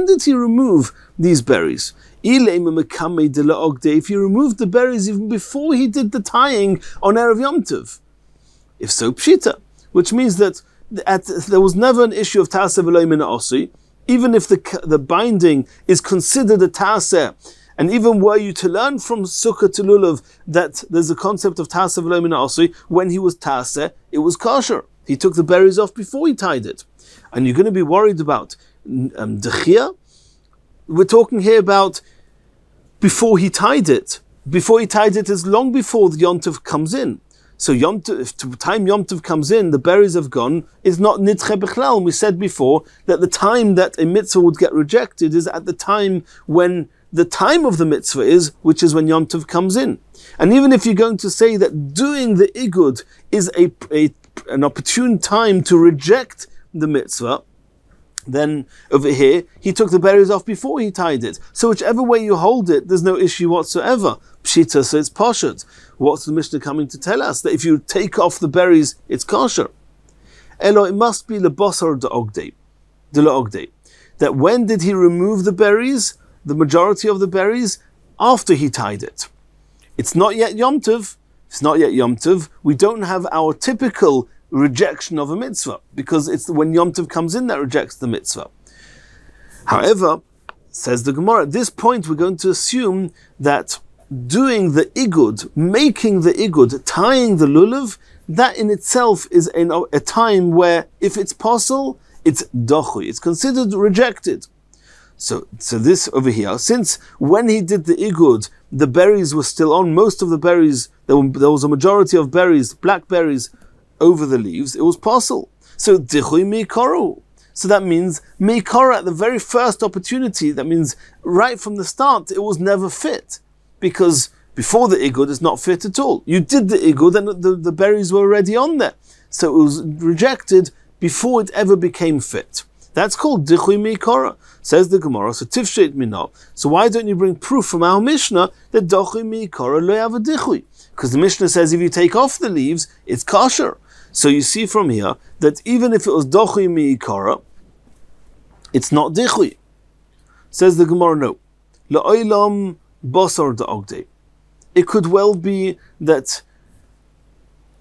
did he remove these berries? If he removed the berries even before he did the tying on Erev Yom Tov. If so, pshita, which means that there was never an issue of ta'aseh v'lo min ha'osui, even if the binding is considered a ta'aseh. And even were you to learn from Sukkah to Lulav that there's a concept of Ta'aseh v'lo min ha'osui, when he was Ta'aseh, it was kosher. He took the berries off before he tied it. And you're going to be worried about Dechia. We're talking here about before he tied it. Before he tied it is long before the Yom Tov comes in. So if the time Yom Tov comes in, the berries have gone, is not Nidche B'chlal. We said before that the time that a mitzvah would get rejected is at the time when the time of the mitzvah is, which is when Yom Tov comes in. And even if you're going to say that doing the igud is an opportune time to reject the mitzvah, then over here, he took the berries off before he tied it. So whichever way you hold it, there's no issue whatsoever. Pshita, so it's poshet. What's the Mishnah coming to tell us? That if you take off the berries, it's kosher. Elo, it must be lebosar de ogdei. That when did he remove the berries? The majority of the berries, after he tied it. It's not yet Yom Tov. It's not yet Yom Tov. We don't have our typical rejection of a mitzvah, because it's when Yom Tov comes in that rejects the mitzvah. However, says the Gemara, at this point we're going to assume that doing the igud, making the igud, tying the lulav, that in itself is a time where, if it's possible, it's dochui. It's considered rejected. So this over here, since when he did the igud, the berries were still on, most of the berries, there was a majority of berries, black berries, over the leaves, it was possible. So dichui meikaru. So that means meikaru at the very first opportunity, that means right from the start, it was never fit. Because before the igud, it's not fit at all. You did the igud and the berries were already on there. So it was rejected before it ever became fit. That's called dichui meikara, says the Gemara. So tifshet minah. So why don't you bring proof from our Mishnah that dichui meikara lo have a dichui? Because the Mishnah says if you take off the leaves, it's kosher. So you see from here that even if it was dichui meikara, it's not dichui. Says the Gemara, no. La'olam basar da'ogdei. It could well be that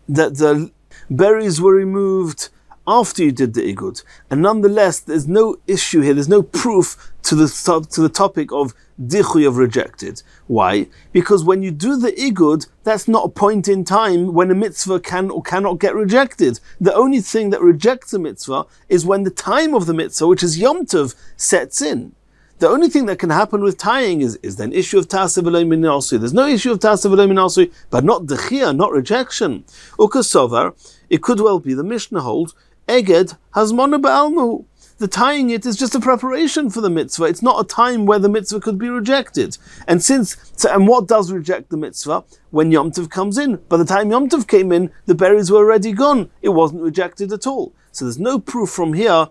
the berries were removed after you did the igud, and nonetheless there's no issue here, there's no proof to the topic of dichui, of rejected. Why? Because when you do the igud, that's not a point in time when a mitzvah can or cannot get rejected. The only thing that rejects a mitzvah is when the time of the mitzvah, which is Yom Tov, sets in. The only thing that can happen with tying is there an issue of ta'aseh v'lo min ha'osui. There's no issue of ta'aseh v'lo min ha'osui, but not dechia, not rejection. Ukasovar, it could well be the Mishnah holds Eged hazmona ba'almahu, the tying it is just a preparation for the mitzvah. It's not a time where the mitzvah could be rejected. And what does reject the mitzvah? When Yom Tov comes in. By the time Yom Tov came in, the berries were already gone. It wasn't rejected at all. So there's no proof from here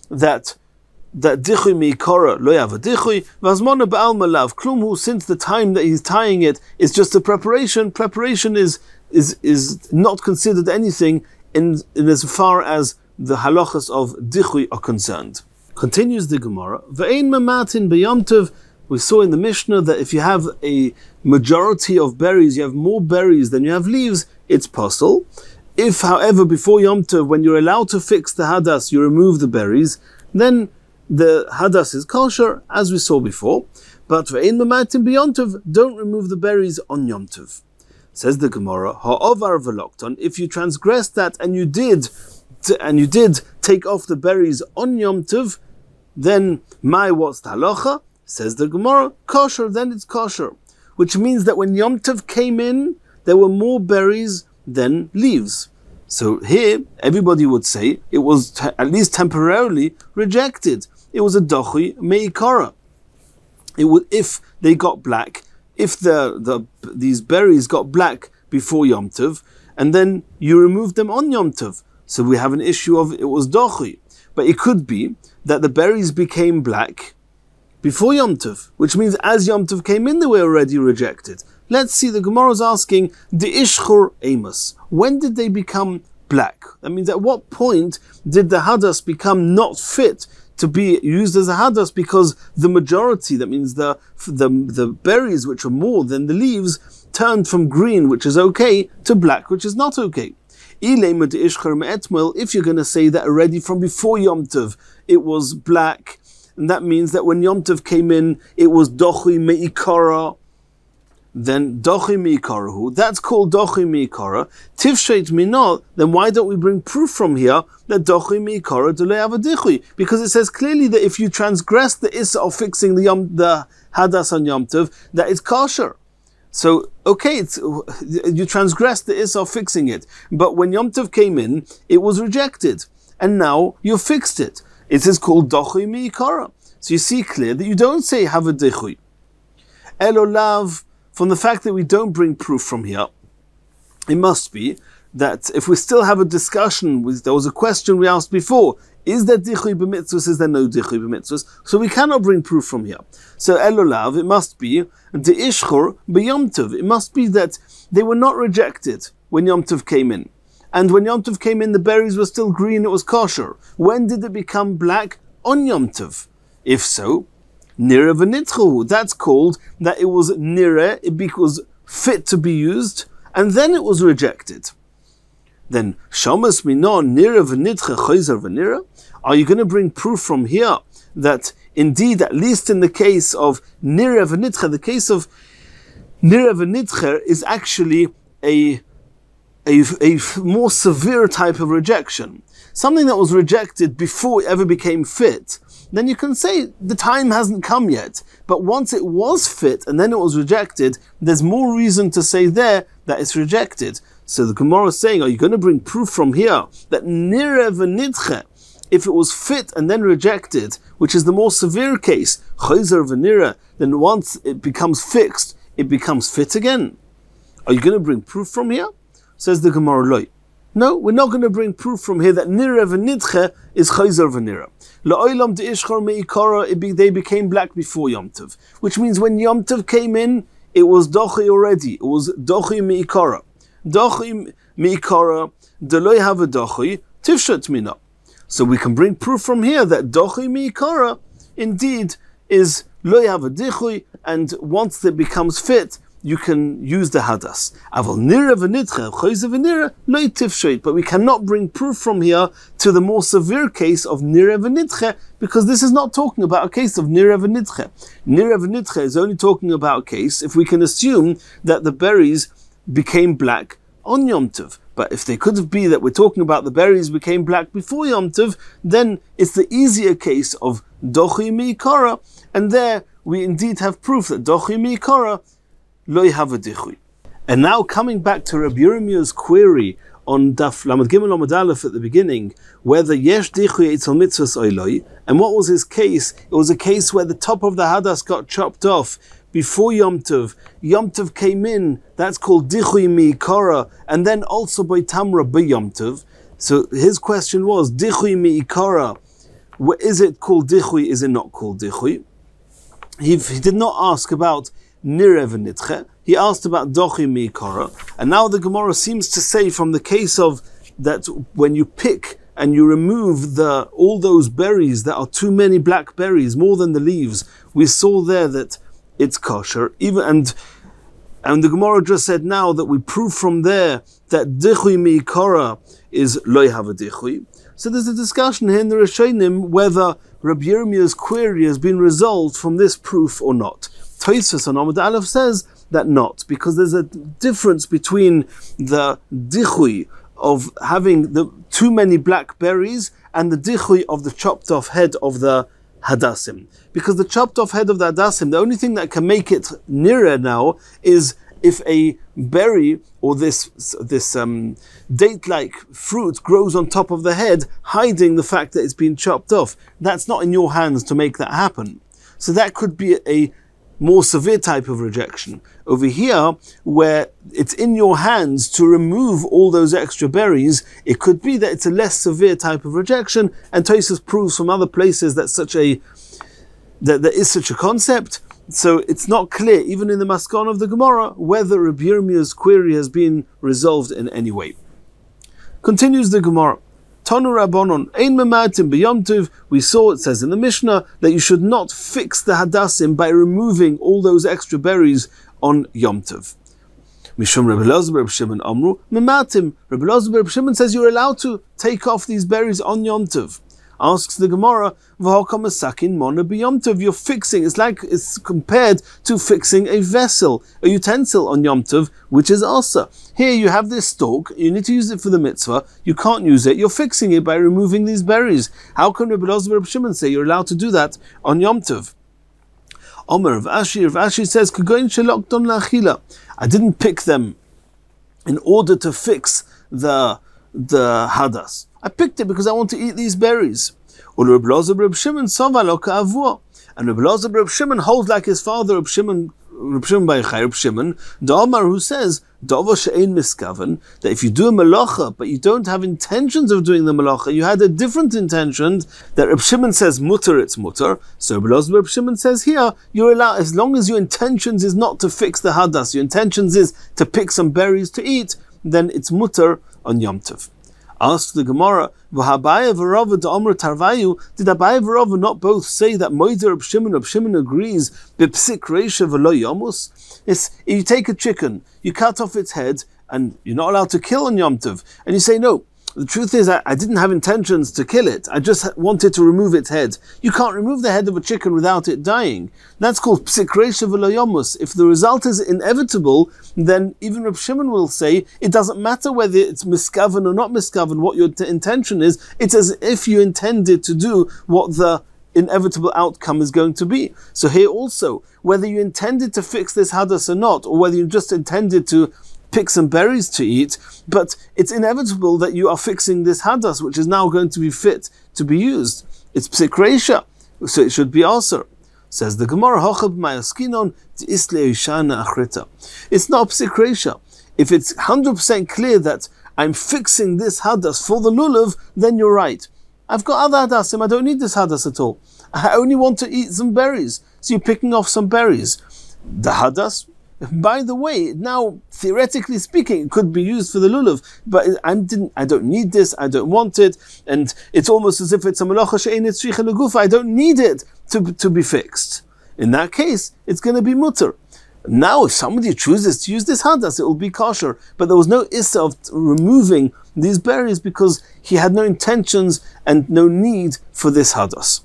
that dichui meikora lo yava dichui v'azmona ba'alma lav klumhu. Since the time that he's tying it is just a preparation. Preparation is not considered anything in as far as the halachas of dichui are concerned. Continues the Gemara. Ve'ein mamatin b'yom tov. We saw in the Mishnah that if you have a majority of berries, you have more berries than you have leaves, it's possible. If, however, before Yom Tov, when you're allowed to fix the hadas, you remove the berries, then the hadas is kosher, as we saw before. But ve'ein mamatin b'yom tov, don't remove the berries on Yom Tov. Says the Gemara, ha'ovar v'lokton, if you transgressed that and you did take off the berries on Yom Tov, then what's the halacha? Says the Gemara, kosher, then it's kosher. Which means that when Yom Tov came in, there were more berries than leaves. So here, everybody would say it was at least temporarily rejected. It was a dochui meikara. If they got black, if these berries got black before Yom Tov, and then you removed them on Yom Tov, so we have an issue of it was dochui. But it could be that the berries became black before Yom Tov, which means as Yom Tov came in, they were already rejected. Let's see, the Gemara is asking, the ishchur amos. When did they become black? That means at what point did the hadas become not fit to be used as a hadas, because the majority, that means the berries, which are more than the leaves, turned from green, which is okay, to black, which is not okay. If you're going to say that already from before Yom Tov it was black, and that means that when Yom Tov came in it was dochui meikara, then dochui meikarahu, that's called dochui meikara. Tifsheit minot, then why don't we bring proof from here that dochui meikara delei avadichui? Because it says clearly that if you transgress the issa of fixing the hadas on Yom Tov, that is kosher. So, okay, you transgressed the issa of fixing it, but when Yom Tov came in, it was rejected, and now you fixed it. It is called dochui meikara. So you see clear that you don't say have a dichui. Elolav, from the fact that we don't bring proof from here, it must be that if we still have a discussion, there was a question we asked before, is there dichui b'mitzvus, is there no dichui b'mitzvus? So we cannot bring proof from here. So elolav, it must be the ishchur b'yom tov. It must be that they were not rejected when Yom Tov came in. And when Yom Tov came in, the berries were still green, it was kosher. When did it become black? On Yom Tov. If so, nira v'nitchu, that's called that it was nira, it was fit to be used, and then it was rejected. Then, shamas minon nira v'nitche chayzer v'nira, are you going to bring proof from here that indeed, at least in the case of nira v'nitche, the case of nira v'nitche is actually a more severe type of rejection. Something that was rejected before it ever became fit, then you can say the time hasn't come yet. But once it was fit and then it was rejected, there's more reason to say there that it's rejected. So the Gemara is saying, are you going to bring proof from here that nira v'nitche, if it was fit and then rejected, which is the more severe case, chayzer v'nira, then once it becomes fixed, it becomes fit again? Are you going to bring proof from here? Says the Gemara, loy. No, we're not going to bring proof from here that nira v'nitche is chayzer v'nira. La'olam de'ishchar me'ikara, they became black before Yom Tov. Which means when Yom Tov came in, it was dochi already. It was dochi me'ikara. Dochi me'ikara, deloy have a dochi, tifshat mina. So we can bring proof from here that dochi me'ikara indeed is loy have a dichui, and once it becomes fit, you can use the hadas. Aval nira v'nitche, chayzer v'nira, loy tifshat. But we cannot bring proof from here to the more severe case of nira v'nitche, because this is not talking about a case of nira v'nitche. Nira v'nitche is only talking about a case if we can assume that the berries became black on Yom Tov. But if they could be that we're talking about the berries became black before Yom Tov, then it's the easier case of dochi meikara, and there we indeed have proof that dochi meikara loy have a dichui. And now coming back to Rabbi Yirmiyah's query on Daf Lamed Gimel Lamed Aleph at the beginning, whether Yesh Dichui Eitzel Mitzvahs Oiloi, and what was his case? It was a case where the top of the Hadas got chopped off before Yom Tov. Yom Tov came in, that's called Dichui Mi'ikara, and then also by Tamra by Yom Tov. So his question was, Dichui Mi'ikara, is it called Dichui, is it not called Dichui? He did not ask about Nirev and Nitche, he asked about Dochi Mi'ikara, and now the Gemara seems to say from the case of that when you pick and you remove all those berries that are too many black berries, more than the leaves, we saw there that it's kosher. And the Gemara just said now that we prove from there that Dichui Mi'ikara is Loi Hava Dichui. So there's a discussion here in the Rishonim whether Rabbi Yirmiyah's query has been resolved from this proof or not. Tosfos on Amud Aleph says that not, because there's a difference between the Dichui of having the too many black berries and the Dichui of the chopped off head of the Hadassim. Because the chopped off head of the Hadassim, the only thing that can make it nearer now is if a berry or this date-like fruit grows on top of the head, hiding the fact that it's been chopped off. That's not in your hands to make that happen. So that could be a more severe type of rejection. Over here, where it's in your hands to remove all those extra berries, it could be that it's a less severe type of rejection, and Tosfos proves from other places that there is such a concept. So it's not clear, even in the Maskon of the Gemara, whether Rabbi Yirmiyah's query has been resolved in any way. Continues the Gemara. Tanu Rabbanon, Ein Mematim b'Yom Tov. We saw, it says in the Mishnah, that you should not fix the Hadassim by removing all those extra berries on Yom Tov. Mishum Rabbi Elazar Rabbi Shimon Amru, Mematim. Rabbi Elazar Rabbi Shimon says you're allowed to take off these berries on Yom Tov. Asks the Gemara, V'hokamasakin mona b'Yom Tov. You're fixing, it's compared to fixing a vessel, a utensil on Yom Tov, which is asa. Here you have this stalk, you need to use it for the mitzvah, you can't use it, you're fixing it by removing these berries. How can Rabbi Elazar Rabbi Shimon say you're allowed to do that on Yom Tov? Omer of Ashi says, Kagoin shelokton la'achila. I didn't pick them in order to fix the hadas. I picked it because I want to eat these berries. And Rabbi Elazar Rabbi Shimon holds like his father, Rabbi Shimon by Rabbi Shimon, Da'amar, who says, Da'ava she'ein miskaven, that if you do a malacha, but you don't have intentions of doing the malacha, you had a different intention, that Rabbi Shimon says mutter, it's mutter. So Rabbi Shimon says here, you're allowed, as long as your intentions is not to fix the hadas, your intentions is to pick some berries to eat, then it's mutter on Yom Tov. Ask the Gemara, did Abaye and Rava not both say that Moider Reb Shimon agrees, b'psik reisha v'lo yomus? If you take a chicken, you cut off its head, and you're not allowed to kill on Yom Tov, and you say, no, the truth is I didn't have intentions to kill it, I just wanted to remove its head. You can't remove the head of a chicken without it dying. That's called psik reisha v'lo yomus. If the result is inevitable, then even Reb Shimon will say, it doesn't matter whether it's miskaven or not miskaven, what your intention is, it's as if you intended to do what the inevitable outcome is going to be. So here also, whether you intended to fix this hadas or not, or whether you just intended to pick some berries to eat, but it's inevitable that you are fixing this hadas, which is now going to be fit to be used. It's psik reisha, so it should be aser. Says the Gemara, it's not psik reisha. If it's 100% clear that I'm fixing this hadas for the lulav, then you're right. I've got other hadasim, I don't need this hadas at all. I only want to eat some berries. So you're picking off some berries. The hadas, by the way, now theoretically speaking, it could be used for the lulav, but I don't need this, I don't want it, and it's almost as if it's a malacha she'ein tzricha legufa. I don't need it to be fixed. In that case, it's going to be mutter. Now, if somebody chooses to use this hadas, it will be kosher. But there was no issa of removing these berries because he had no intentions and no need for this hadas.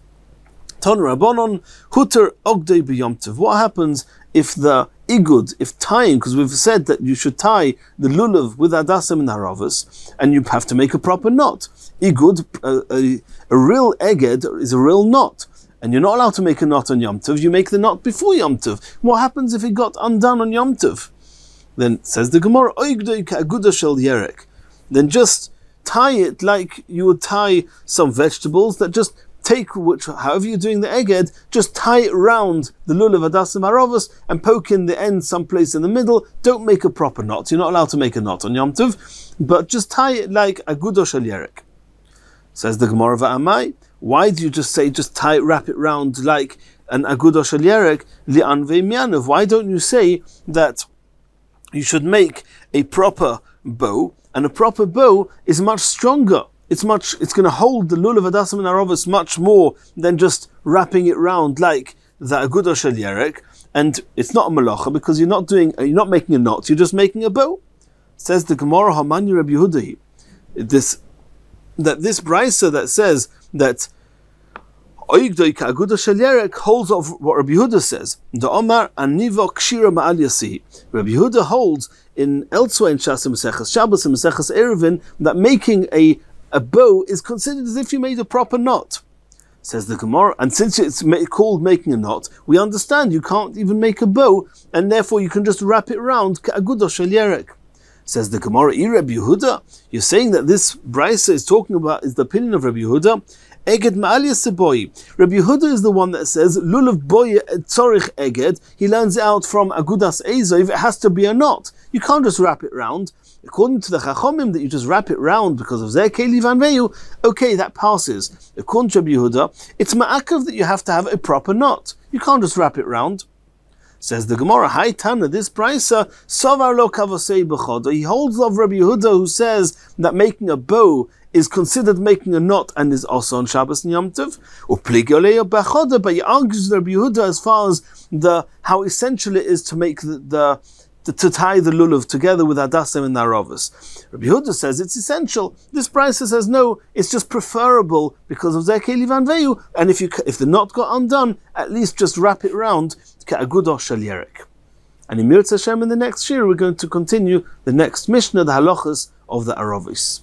Ton Rabbanon huter ogdei b'Yom Tov. What happens if the igud, if tying, because we've said that you should tie the lulav with adasim and haravas, and you have to make a proper knot. Igud, a real eged is a real knot. And you're not allowed to make a knot on Yom Tov, you make the knot before Yom Tov. What happens if it got undone on Yom Tov? Then says the Gemara, then just tie it like you would tie some vegetables, that just take however you're doing the eged, just tie it round the lulav hadasim harovos and poke in the end someplace in the middle. Don't make a proper knot. You're not allowed to make a knot on Yom Tov, but just tie it like a gudo shel yerek. Says the Gemara va'amai, why do you just tie it, wrap it round like an agudo shel yerek li'an ve'imyanov? Why don't you say that you should make a proper bow, and a proper bow is much stronger? It's going to hold the lulav hadasim and harovos much more than just wrapping it round like the agudo shel yerek. And it's not a malacha because you're not making a knot, you're just making a bow. Says the Gemara, Hamani Rabbi Yehuda, this brisa that says that oigdoi ka agudo shel yerek holds of what Rabbi Yehuda says. The Omar aniva kshira ma'al yasi. Rabbi Yehuda holds in elsewhere in Shas Masechet Shabbos and Masechet Eruvin that making a bow is considered as if you made a proper knot. Says the Gemara, and since it's called making a knot, we understand you can't even make a bow, and therefore you can just wrap it around ka'agudo shel yerek. Says the Gemara, Rabbi Yehuda, you're saying that this brisa is the opinion of Rabbi Yehuda. Eged ma'alya seboy. Rabbi Yehuda is the one that says lulav boy tzorich eged. He learns it out from agudas ezov. It has to be a knot. You can't just wrap it round. According to the Chachomim, that you just wrap it round because of Zeh Keli Van Veyu, okay, that passes. According to Rabbi Yehuda, it's ma'akav that you have to have a proper knot. You can't just wrap it round. Says the Gemara, Hai Tana, this brisa, Savar lo kavosei b'choda. He holds of Rabbi Yehuda, who says that making a bow is considered making a knot and is also on Shabbos and Yom Tov. Upligi b'choda, but he argues with Rabbi Yehuda as far as how essential it is to make to tie the lulav together with hadasim and harovos. Rabbi Yehuda says it's essential. This brisa says no, it's just preferable because of Zeh Keli Van Veyu, and if the knot got undone, at least just wrap it round ka'agudo shel yerek. And in Mir Hashem in the next shiur, we're going to continue the next Mishnah, the halachas of the harovos.